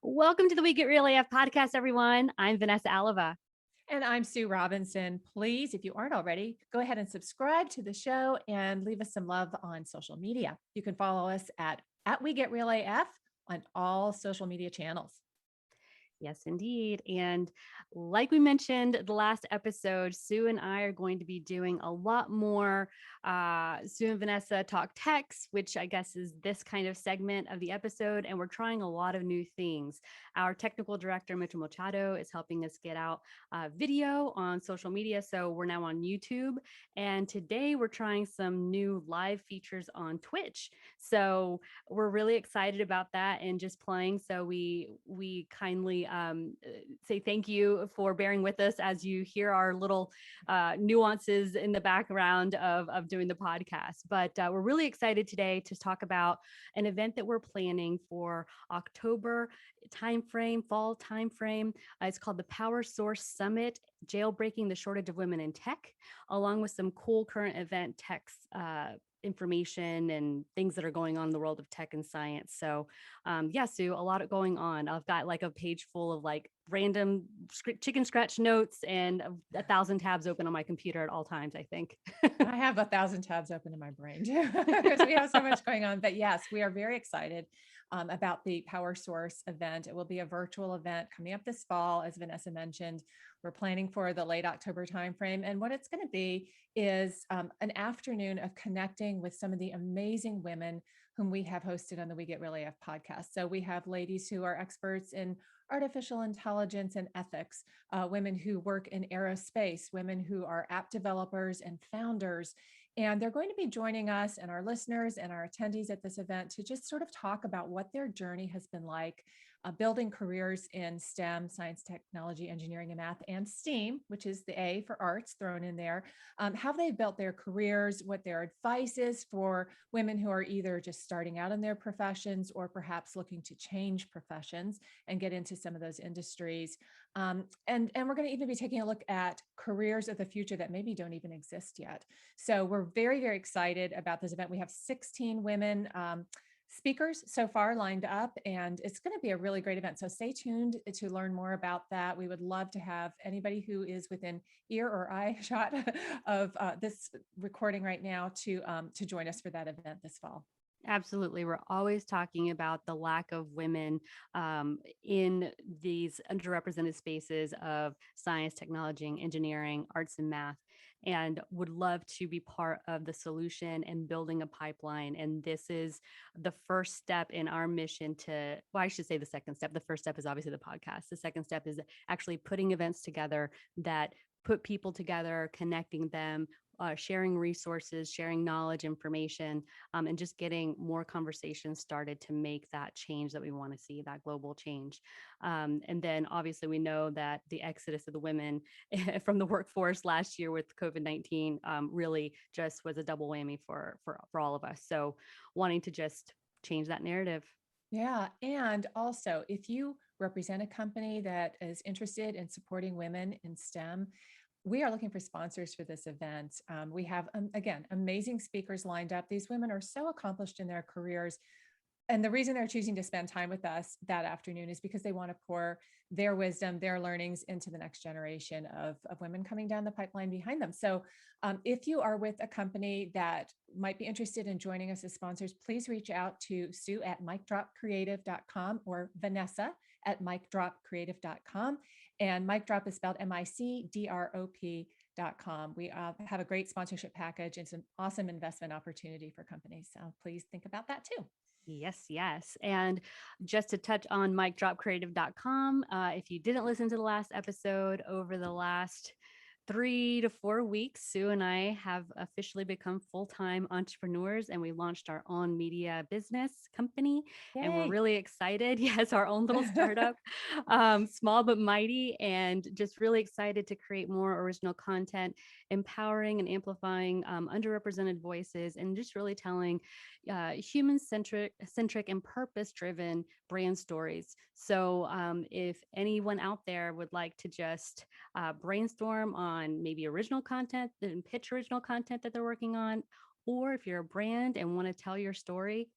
Welcome to the We Get Real AF podcast, everyone. I'm Vanessa Alava. And I'm Sue Robinson. Please, if you aren't already, go ahead and subscribe to the show and leave us some love on social media. You can follow us at We Get Real AF on all social media channels. Yes, indeed. And like we mentioned the last episode, Sue and I are going to be doing a lot more Sue and Vanessa Talk Techs, which I guess is this kind of segment of the episode. And we're trying a lot of new things. Our technical director, Machado, is helping us get out video on social media. So we're now on YouTube. And today we're trying some new live features on Twitch. So we're really excited about that and just playing. So we kindly say thank you for bearing with us as you hear our little nuances in the background of doing the podcast. But we're really excited today to talk about an event that we're planning for October timeframe, fall timeframe. It's called the Power Source Summit, Jailbreaking the Shortage of Women in Tech, along with some cool current event techs information and things that are going on in the world of tech and science. So yeah, Sue, a lot of going on. I've got like a page full of like random chicken scratch notes and 1,000 tabs open on my computer at all times, I think. I have 1,000 tabs open in my brain too, because we have so much going on. But yes, we are very excited about the Power Source event. It will be a virtual event coming up this fall, as Vanessa mentioned. We're planning for the late October timeframe. And what it's going to be is an afternoon of connecting with some of the amazing women whom we have hosted on the We Get Real AF podcast. So we have ladies who are experts in artificial intelligence and ethics, women who work in aerospace, women who are app developers and founders. And they're going to be joining us and our listeners and our attendees at this event to just sort of talk about what their journey has been like building careers in STEM, science, technology, engineering, and math, and STEAM, which is the A for arts thrown in there, how they've built their careers, what their advice is for women who are either just starting out in their professions or perhaps looking to change professions and get into some of those industries. And we're going to even be taking a look at careers of the future that maybe don't even exist yet. So we're very, very excited about this event. We have 16 women speakers so far lined up, and it's going to be a really great event. So stay tuned to learn more about that. We would love to have anybody who is within ear or eye shot of this recording right now to join us for that event this fall. Absolutely. We're always talking about the lack of women in these underrepresented spaces of science, technology, engineering, arts, and math, and would love to be part of the solution and building a pipeline. And this is the first step in our mission to, well, I should say the second step. The first step is obviously the podcast. The second step is actually putting events together that put people together, connecting them, sharing resources, sharing knowledge, information, and just getting more conversations started to make that change that we want to see, that global change. And then obviously we know that the exodus of the women from the workforce last year with COVID-19 really just was a double whammy for all of us. So wanting to just change that narrative. Yeah. And also, if you represent a company that is interested in supporting women in STEM, we are looking for sponsors for this event. We have, again, amazing speakers lined up. These women are so accomplished in their careers. And the reason they're choosing to spend time with us that afternoon is because they want to pour their wisdom, their learnings into the next generation of women coming down the pipeline behind them. So if you are with a company that might be interested in joining us as sponsors, please reach out to Sue at micdropcreative.com or Vanessa at micdropcreative.com. And Mic Drop is spelled MICDROP.com. We have a great sponsorship package. It's an awesome investment opportunity for companies. So please think about that too. Yes, yes. And just to touch on micdropcreative.com, if you didn't listen to the last episode, over the last 3 to 4 weeks, Sue and I have officially become full-time entrepreneurs, and we launched our own media business company. And we're Yay. really excited. Yes, our own little startup, small but mighty, and just really excited to create more original content, empowering and amplifying underrepresented voices, and just really telling human-centric and purpose-driven brand stories. So if anyone out there would like to just brainstorm on maybe original content and pitch original content that they're working on, or if you're a brand and want to tell your story,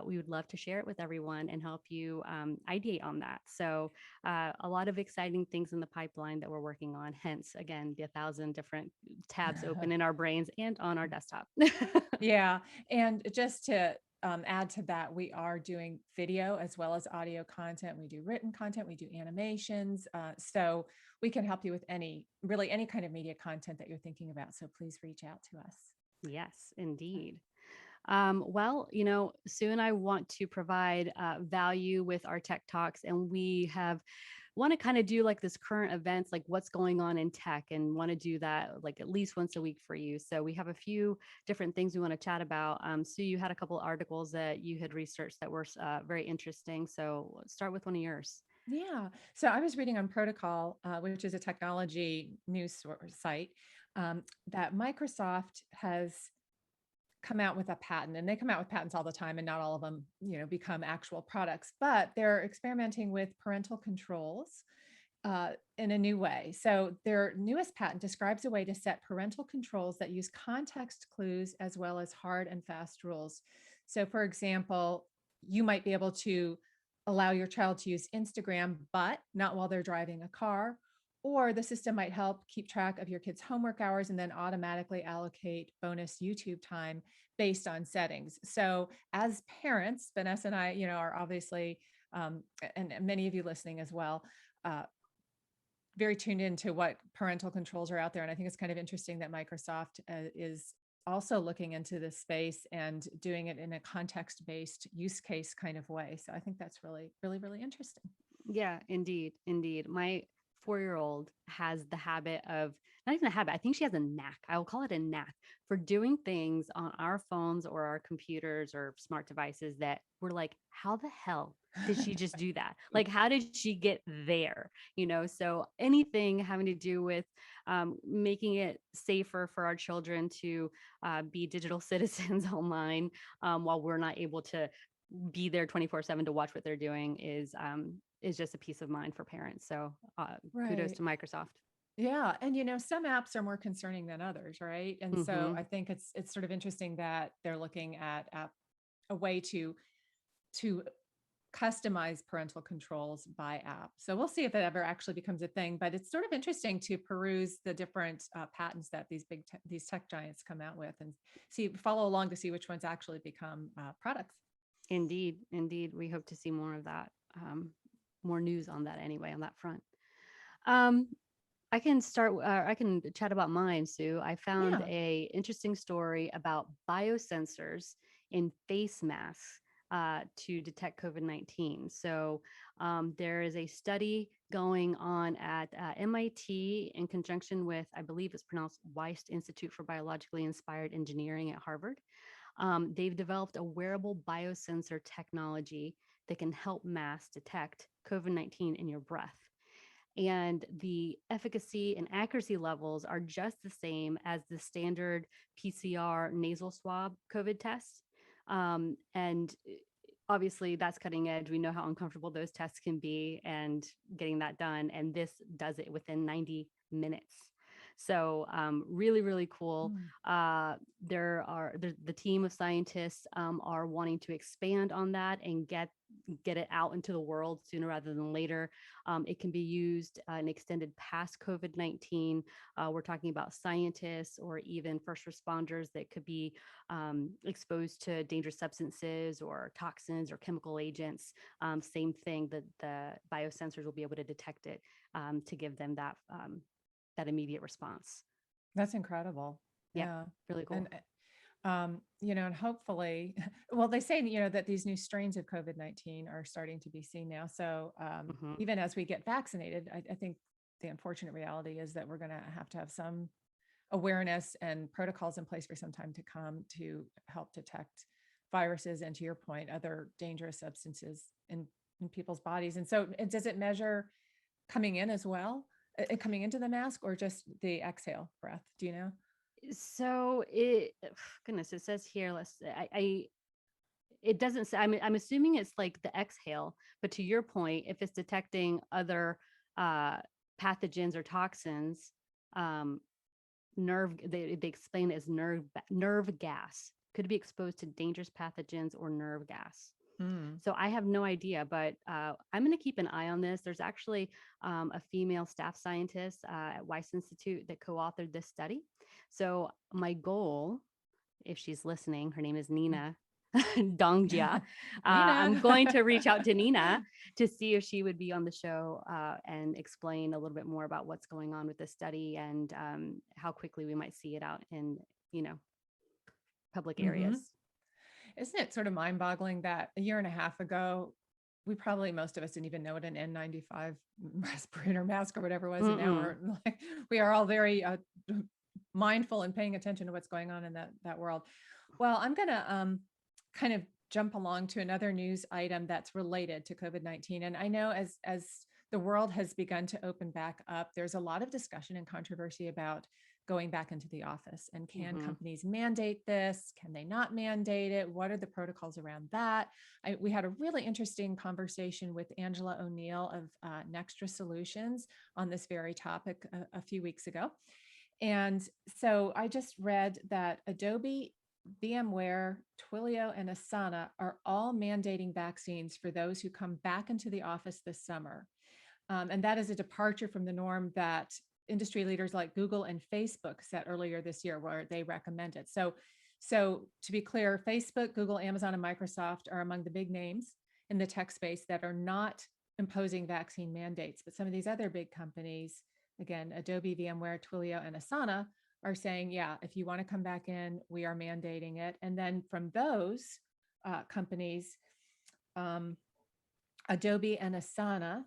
we would love to share it with everyone and help you ideate on that. So a lot of exciting things in the pipeline that we're working on. Hence, again, the 1,000 different tabs open in our brains and on our desktop. Yeah. And just to add to that, we are doing video as well as audio content. We do written content, we do animations. So we can help you with really any kind of media content that you're thinking about. So please reach out to us. Yes, indeed. Well, Sue and I want to provide value with our tech talks, and we have want to kind of do like this current events, like what's going on in tech, and want to do that like at least once a week for you. So we have a few different things we want to chat about. Sue, you had a couple articles that you had researched that were very interesting. So let's start with one of yours. Yeah. So I was reading on Protocol, which is a technology news site, that Microsoft has come out with a patent, and they come out with patents all the time, and not all of them, become actual products, but they're experimenting with parental controls in a new way. So their newest patent describes a way to set parental controls that use context clues as well as hard and fast rules. So for example, you might be able to allow your child to use Instagram, but not while they're driving a car. Or the system might help keep track of your kids' homework hours and then automatically allocate bonus YouTube time based on settings. So as parents, Vanessa and I, are obviously, and many of you listening as well, very tuned into what parental controls are out there. And I think it's kind of interesting that Microsoft is also looking into this space and doing it in a context-based use case kind of way. So I think that's really, really, really interesting. Yeah, indeed. Indeed. My 4-year-old has the habit of, not even a habit, I think she has a knack. I will call it a knack for doing things on our phones or our computers or smart devices that we're like, how the hell did she just do that? Like, how did she get there? So anything having to do with making it safer for our children to be digital citizens online while we're not able to be there 24/7 to watch what they're doing is just a peace of mind for parents. So kudos Right. to Microsoft. Yeah. And some apps are more concerning than others, right? And so Hmm. I think it's sort of interesting that they're looking at a way to customize parental controls by app. So we'll see if it ever actually becomes a thing, but it's sort of interesting to peruse the different patents that these tech giants come out with, and follow along to see which ones actually become products. Indeed, indeed. We hope to see more of that. More news on that anyway, on that front. Um, I can chat about mine, Sue. I found Yeah. a interesting story about biosensors in face masks to detect COVID-19. So there is a study going on at MIT in conjunction with, I believe it's pronounced Weist Institute for Biologically Inspired Engineering at Harvard. They've developed a wearable biosensor technology that can help mass detect COVID-19 in your breath. And the efficacy and accuracy levels are just the same as the standard PCR nasal swab COVID test. And obviously, that's cutting edge. We know how uncomfortable those tests can be, and getting that done. And this does it within 90 minutes. So really, really cool. Mm. The team of scientists are wanting to expand on that and get it out into the world sooner rather than later. It can be used and extended past COVID-19. We're talking about scientists or even first responders that could be exposed to dangerous substances or toxins or chemical agents. Same thing, that the biosensors will be able to detect it to give them that immediate response. That's incredible. Yeah, Yeah. really cool. And and hopefully, well, they say, that these new strains of COVID-19 are starting to be seen now. So Hmm. even as we get vaccinated, I think the unfortunate reality is that we're going to have some awareness and protocols in place for some time to come to help detect viruses and, to your point, other dangerous substances in people's bodies. And so does it measure coming in as well, coming into the mask, or just the exhale breath? Do you know? So goodness, it says here, it doesn't say, I'm assuming it's like the exhale, but to your point, if it's detecting other uh, pathogens or toxins, nerve, they explain it as nerve gas. could be exposed to dangerous pathogens or nerve gas. Mm. So I have no idea, but I'm going to keep an eye on this. There's actually a female staff scientist at Weiss Institute that co-authored this study. So my goal, if she's listening, her name is Nina Dongjia. I'm going Nina. to reach out to Nina to see if she would be on the show and explain a little bit more about what's going on with this study and how quickly we might see it out in, you know, public Hmm. areas. Isn't it sort of mind boggling that a year and a half ago, we probably, most of us didn't even know what an N95 respirator mask or whatever was. And now Mm-mm. we're like, we are all very mindful and paying attention to what's going on in that world. Well, I'm going to kind of jump along to another news item that's related to COVID-19. And I know as the world has begun to open back up, there's a lot of discussion and controversy about going back into the office. And can Mm-hmm. companies mandate this? Can they not mandate it? What are the protocols around that? We had a really interesting conversation with Angela O'Neill of Nextra Solutions on this very topic a few weeks ago. And so I just read that Adobe, VMware, Twilio, and Asana are all mandating vaccines for those who come back into the office this summer. And that is a departure from the norm that industry leaders like Google and Facebook set earlier this year, where they recommend it. So to be clear, Facebook, Google, Amazon, and Microsoft are among the big names in the tech space that are not imposing vaccine mandates. But some of these other big companies, again, Adobe, VMware, Twilio, and Asana, are saying, yeah, if you want to come back in, we are mandating it. And then from those companies, Adobe and Asana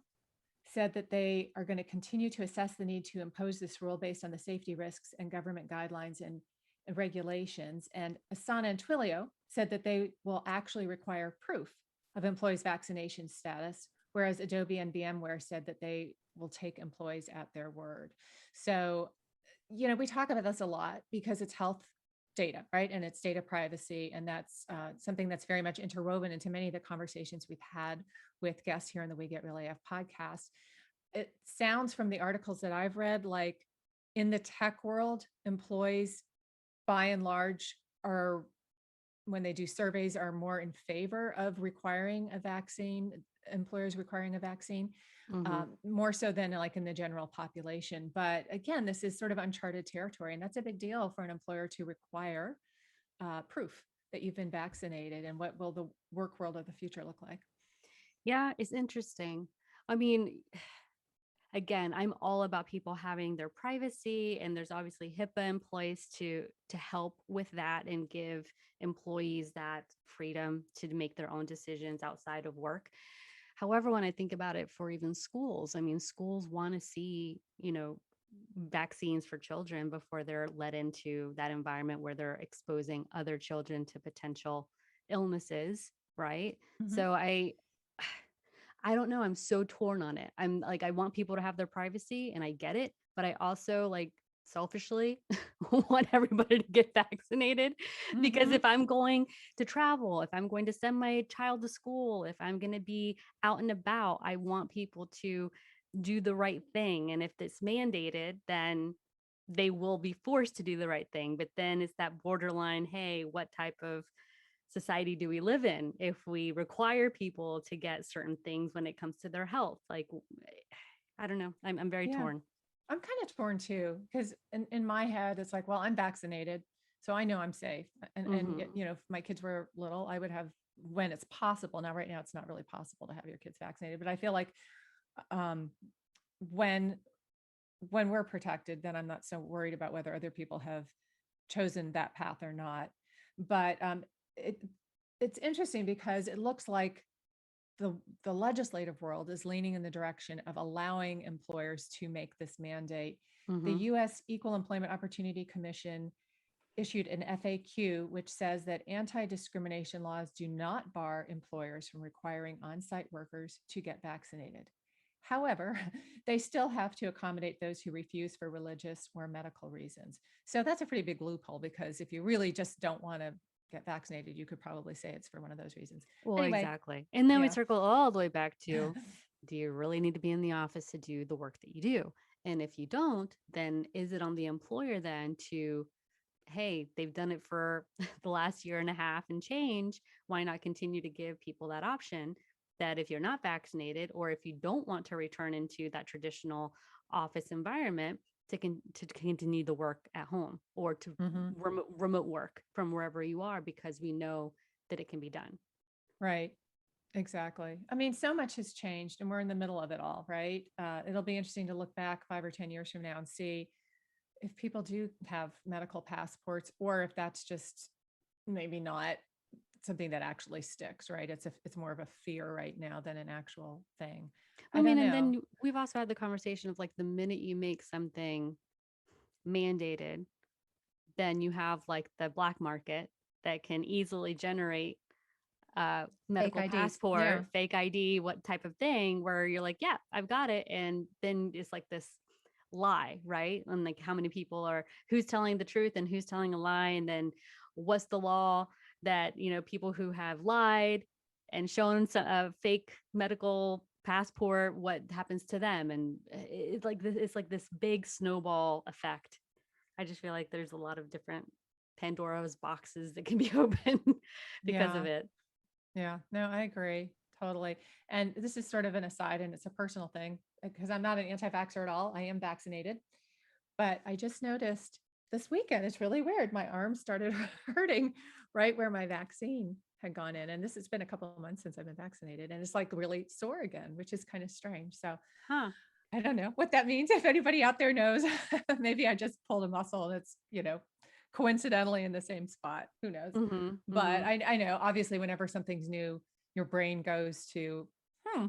said that they are going to continue to assess the need to impose this rule based on the safety risks and government guidelines and regulations. And Asana and Twilio said that they will actually require proof of employees' vaccination status, whereas Adobe and VMware said that they will take employees at their word. So, we talk about this a lot because it's health data, right? And it's data privacy. And that's something that's very much interwoven into many of the conversations we've had with guests here on the We Get Real AF podcast. It sounds from the articles that I've read like in the tech world, employees by and large are, when they do surveys, are more in favor of requiring a vaccine, employers requiring a vaccine, Mm-hmm. more so than like in the general population. But again, this is sort of uncharted territory, and that's a big deal for an employer to require proof that you've been vaccinated. And what will the work world of the future look like? Yeah, it's interesting. I mean, again, I'm all about people having their privacy, and there's obviously HIPAA in place to help with that and give employees that freedom to make their own decisions outside of work. However, when I think about it for even schools, I mean, schools want to see, vaccines for children before they're led into that environment where they're exposing other children to potential illnesses, right? Mhm. So I don't know. I'm so torn on it. I'm like, I want people to have their privacy and I get it, but I also like selfishly want everybody to get vaccinated because Mhm. if I'm going to travel, if I'm going to send my child to school, if I'm going to be out and about, I want people to do the right thing. And if it's mandated, then they will be forced to do the right thing. But then it's that borderline, hey, what type of society do we live in if we require people to get certain things when it comes to their health? Like, I don't know. I'm very Yeah. torn. I'm kind of torn too, because in my head, it's like, well, I'm vaccinated, so I know I'm safe. And Hmm. if my kids were little, I would have, when it's possible. Now, right now, it's not really possible to have your kids vaccinated, but I feel like um, when when we're protected, then I'm not so worried about whether other people have chosen that path or not. But it it's interesting because it looks like the the legislative world is leaning in the direction of allowing employers to make this mandate. The Hmm. US Equal Employment Opportunity Commission issued an FAQ which says that anti-discrimination laws do not bar employers from requiring on-site workers to get vaccinated. However, they still have to accommodate those who refuse for religious or medical reasons. So that's a pretty big loophole, because if you really just don't want to get vaccinated, you could probably say it's for one of those reasons. Well, Anyway, exactly. And then we yeah. circle all the way back to, do you really need to be in the office to do the work that you do? And if you don't, then is it on the employer then to hey, they've done it for the last year and a half and change. Why not continue to give people that option that if you're not vaccinated or if you don't want to return into that traditional office environment, to continue the work at home or to Mhm. remote work from wherever you are because we know that it can be done. Right. Exactly. I mean, so much has changed and we're in the middle of it all, right? It'll be interesting to look back 5 or 10 years from now and see if people do have medical passports or if that's just maybe not something that actually sticks, right? It's more of a fear right now than an actual thing. I I don't mean, and know. then we've also had the conversation of like the minute you make something mandated, then you have like the black market that can easily generate Fake medical IDs. Yeah. passport, fake ID, what type of thing, where you're like, yeah, I've got it. And then it's like this lie, right? And like how many people are, who's telling the truth and who's telling a lie. And then what's the law that, people who have lied and shown a fake medical passport, what happens to them? And it's like this big snowball effect. I just feel like there's a lot of different Pandora's boxes that can be opened because of Yeah. it. Yeah. No, I agree. Totally. And this is sort of an aside and it's a personal thing because I'm not an anti-vaxxer at all. I am vaccinated, but I just noticed this weekend, it's really weird. My arm started hurting right where my vaccine had gone in. And this has been a couple of months since I've been vaccinated and it's like really sore again, which is kind of strange. So Huh. I don't know what that means. If anybody out there knows, maybe I just pulled a muscle and it's, coincidentally in the same spot. Who knows? Mhm, But mhm. I know obviously whenever something's new, your brain goes to,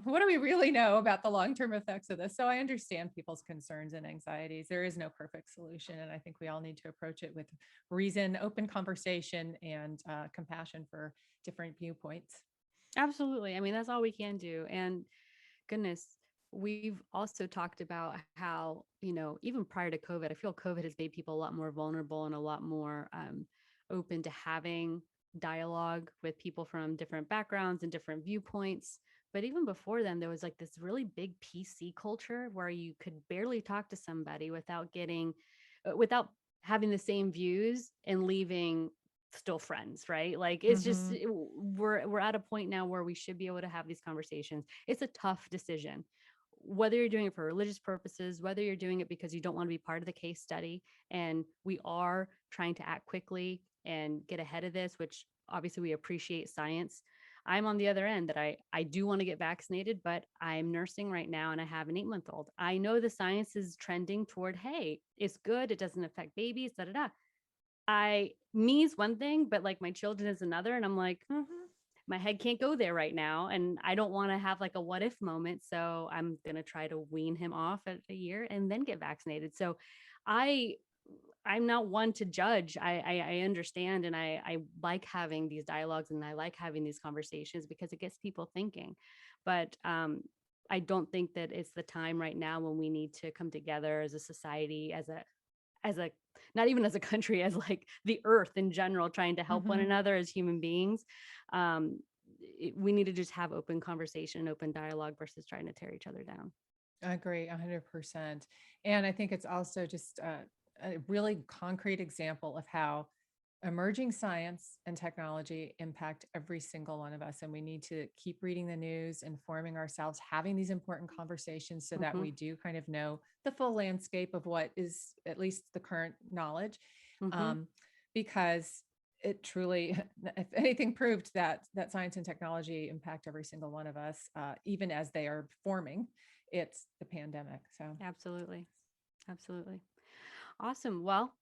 what do we really know about the long-term effects of this? So I understand people's concerns and anxieties. There is no perfect solution. And I think we all need to approach it with reason, open conversation, and compassion for different viewpoints. Absolutely. I mean, that's all we can do. And goodness, we've also talked about how, even prior to COVID, I feel COVID has made people a lot more vulnerable and a lot more open to having dialogue with people from different backgrounds and different viewpoints. But even before then, there was like this really big PC culture where you could barely talk to somebody without having the same views and leaving still friends, right? Like it's just Hmm. we're at a point now where we should be able to have these conversations. It's a tough decision, whether you're doing it for religious purposes, whether you're doing it because you don't want to be part of the case study. And we are trying to act quickly and get ahead of this, which obviously we appreciate science. I'm on the other end that I do want to get vaccinated, but I'm nursing right now and I have an 8-month-old. I know the science is trending toward, hey, it's good, it doesn't affect babies, da da da. I me is one thing, but like my children is another. And I'm like, Hmm. my head can't go there right now. And I don't want to have like a what if moment. So I'm gonna try to wean him off at a year and then get vaccinated. So I I'm not one to judge. I understand and I like having these dialogues and I like having these conversations because it gets people thinking. But I don't think that it's the time right now when we need to come together as a society, as a not even as a country, as like the earth in general, trying to help one Hmm. another as human beings. um we need to just have open conversation, open dialogue versus trying to tear each other down. I agree 100%. And I think it's also just a really concrete example of how emerging science and technology impact every single one of us. And we need to keep reading the news, informing ourselves, having these important conversations so that Hmm. we do kind of know the full landscape of what is at least the current knowledge. Hmm. Um, because it truly, if anything, proved that science and technology impact every single one of us, even as they are forming. It's the pandemic. So Absolutely. Absolutely. Awesome. Well,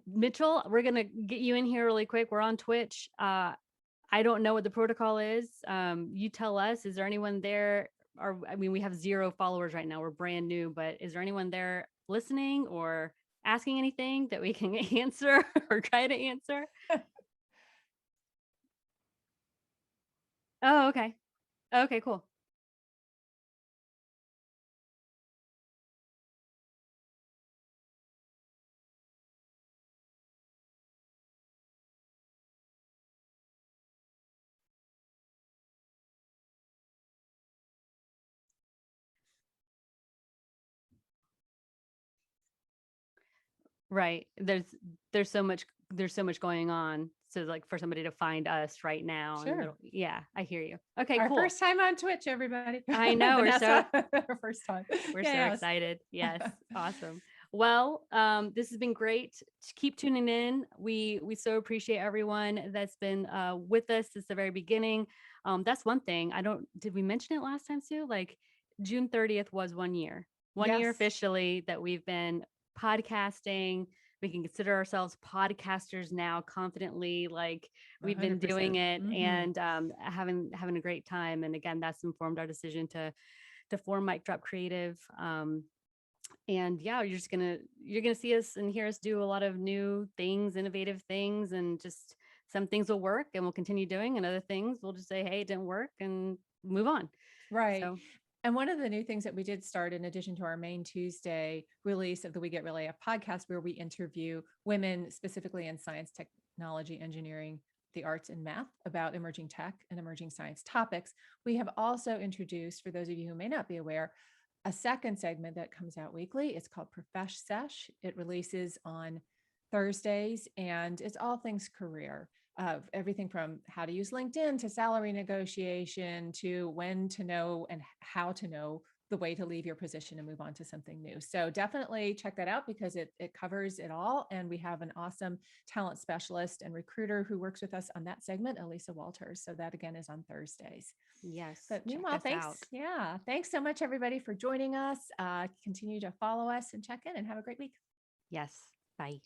Mitchell, we're gonna get you in here really quick. We're on Twitch. I don't know what the protocol is. You tell us. Is there anyone there? Or I mean, we have 0 followers right now. We're brand new, but is there anyone there listening or asking anything that we can answer or try to answer? Oh, okay. Okay, cool. Right. There's so much going on. So like for somebody to find us right now in the Sure. middle. Yeah, I hear you. Okay, Our cool. first time on Twitch, everybody. I know Vanessa, our first time. we're so Yes. excited. Yes. Awesome. Well, this has been great. Keep tuning in. We so appreciate everyone that's been with us since the very beginning. That's one thing. I don't did we mention it last time, Sue? Like June 30th was 1 year. 1 year Yes. officially that we've been podcasting. We can consider ourselves podcasters now confidently. Like we've been doing 100%. it and having a great time. And again, that's informed our decision to form Mic Drop Creative. And yeah, you're gonna see us and hear us do a lot of new things, innovative things, and just some things will work and we'll continue doing, and other things we'll just say, hey, it didn't work and move on. Right. So And one of the new things that we did start, in addition to our main Tuesday release of the We Get Really a podcast, where we interview women specifically in science, technology, engineering, the arts, and math about emerging tech and emerging science topics, we have also introduced, for those of you who may not be aware, a second segment that comes out weekly. It's called Profesh Sesh. It releases on Thursdays, and it's all things career, of everything from how to use LinkedIn to salary negotiation to when to know and how to know the way to leave your position and move on to something new. So definitely check that out because it covers it all. And we have an awesome talent specialist and recruiter who works with us on that segment, Elisa Walters. So that again is on Thursdays. yes, But check meanwhile, us thanks. out. Yeah. Thanks so much, everybody, for joining us. Continue to follow us and check in and have a great week. Yes. Bye.